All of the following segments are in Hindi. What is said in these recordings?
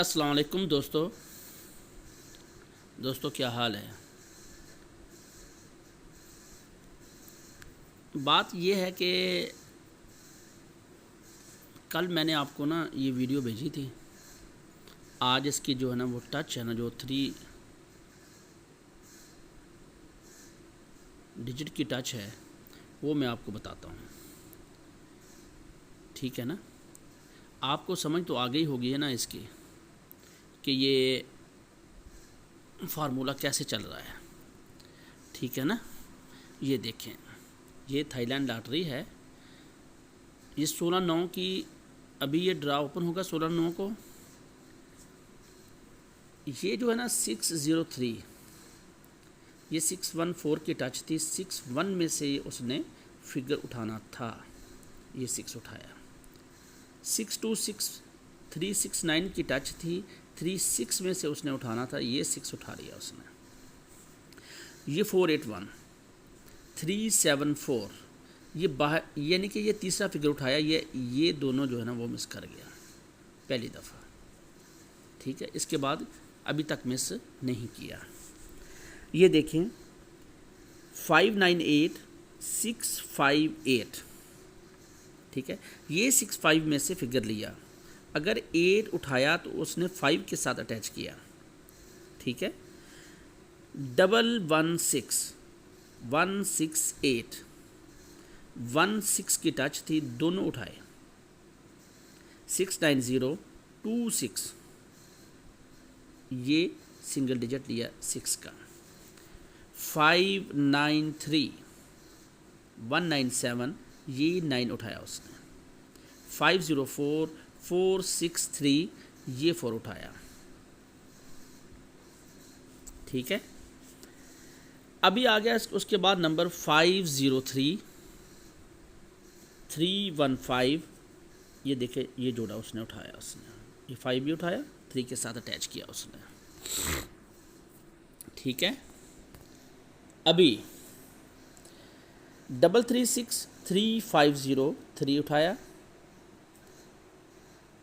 अस्सलाम वालेकुम दोस्तों क्या हाल है। बात ये है कि कल मैंने आपको ना ये वीडियो भेजी थी। आज इसकी जो है ना वो टच है ना, जो 3 डिजिट की टच है वो मैं आपको बताता हूँ, ठीक है ना। आपको समझ तो आ गई होगी है ना इसकी कि ये फार्मूला कैसे चल रहा है, ठीक है ना। ये देखें, ये थाईलैंड लॉटरी है। ये 16/9 की अभी ये ड्रा ओपन होगा 16/9 को। ये जो है ना 603, ये 614 की टच थी। 61 में से उसने फिगर उठाना था, ये 6 उठाया। 626369 की टच थी। 36 में से उसने उठाना था, ये 6 उठा लिया उसने। ये 481 374, ये बाहर, यानी कि ये तीसरा फिगर उठाया। ये दोनों जो है ना वो मिस कर गया पहली दफ़ा, ठीक है। इसके बाद अभी तक मिस नहीं किया। ये देखें 598658, ठीक है। ये 65 में से फिगर लिया। अगर 8 उठाया तो उसने 5 के साथ अटैच किया, ठीक है। 116 की टच थी, दोनों उठाए। 69026, ये सिंगल डिजिट लिया 6 का। 593197, ये 9 उठाया उसने। 504463, ये 4 उठाया, ठीक है। अभी आ गया उसके बाद नंबर 503315, ये देखे, ये जोड़ा उसने उठाया। उसने ये 5 भी उठाया, 3 के साथ अटैच किया उसने, ठीक है। अभी 336350, 3 उठाया।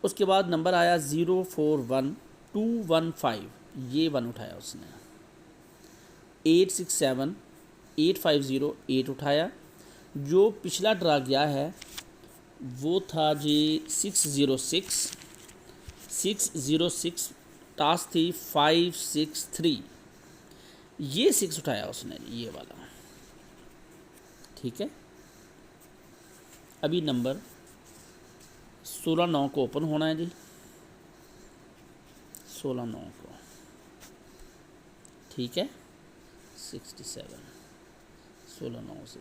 उसके बाद नंबर आया 041215, ये 1 उठाया उसने। 867850, 8 उठाया। जो पिछला ड्रा गया है वो था जी 606 टास्क थी 563, ये 6 उठाया उसने, ये वाला, ठीक है। अभी नंबर 16/9 को ओपन होना है जी, 16/9 को, ठीक है। 67 16/9 से,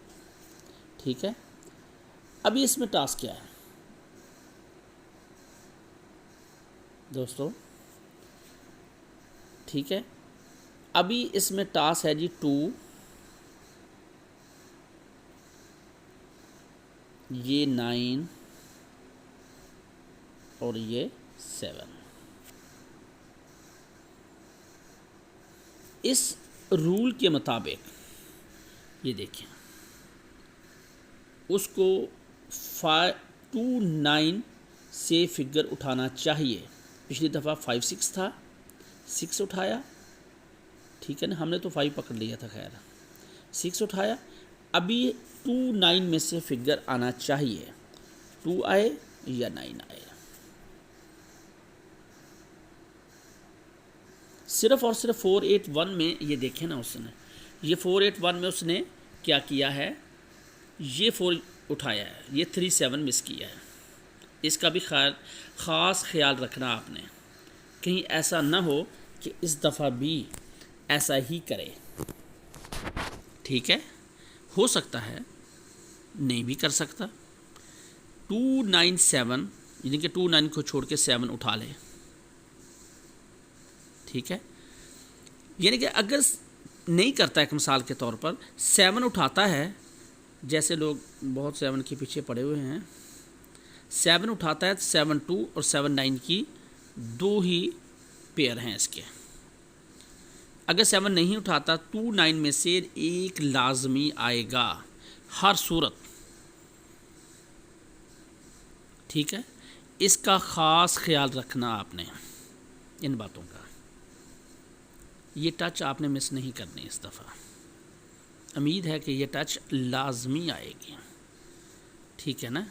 ठीक है। अभी इसमें टास्क क्या है दोस्तों, ठीक है। अभी इसमें टास्क है जी 2, ये 9 और ये 7। इस रूल के मुताबिक ये देखें, उसको 529 से फिगर उठाना चाहिए। पिछली दफ़ा 56 था, 6 उठाया, ठीक है ना। हमने तो 5 पकड़ लिया था, खैर 6 उठाया। अभी 29 में से फिगर आना चाहिए, 2 आए या 9 आए। सिर्फ और सिर्फ 481 में ये देखें ना, उसने ये 481 में उसने क्या किया है, ये 4 उठाया है, ये 37 मिस किया है। इसका भी ख़ास ख्याल रखना आपने, कहीं ऐसा ना हो कि इस दफ़ा भी ऐसा ही करे, ठीक है। हो सकता है नहीं भी कर सकता। 297, यानी कि 29 को छोड़ के 7 उठा ले, ठीक है। यानी कि अगर नहीं करता, एक मिसाल के तौर पर 7 उठाता है, जैसे लोग बहुत 7 के पीछे पड़े हुए हैं, 7 उठाता है, 72 और 79 की 2 ही पेयर हैं इसके। अगर 7 नहीं उठाता, 29 में से एक लाजमी आएगा हर सूरत, ठीक है। इसका ख़ास ख्याल रखना आपने, इन बातों का। ये टच आपने मिस नहीं करनी इस दफ़ा। उम्मीद है कि ये टच लाजमी आएगी, ठीक है ना।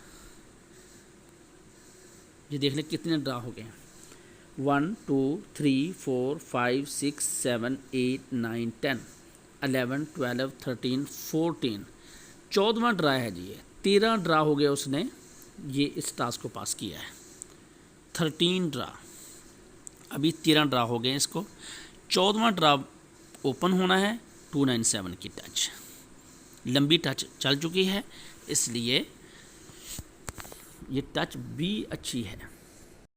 ये देख लें कितने ड्रा हो गए, 1 2 3 4 5 6 7 8 9 10 11 12 13 14, 14वां ड्रा है जी। ये 13 ड्रा हो गया, उसने ये इस टास्क को पास किया है। 13 ड्रा, अभी 13 ड्रा हो गए इसको। 14वां ड्रा ओपन होना है, 297 की टच, लंबी टच चल चुकी है, इसलिए ये टच भी अच्छी है।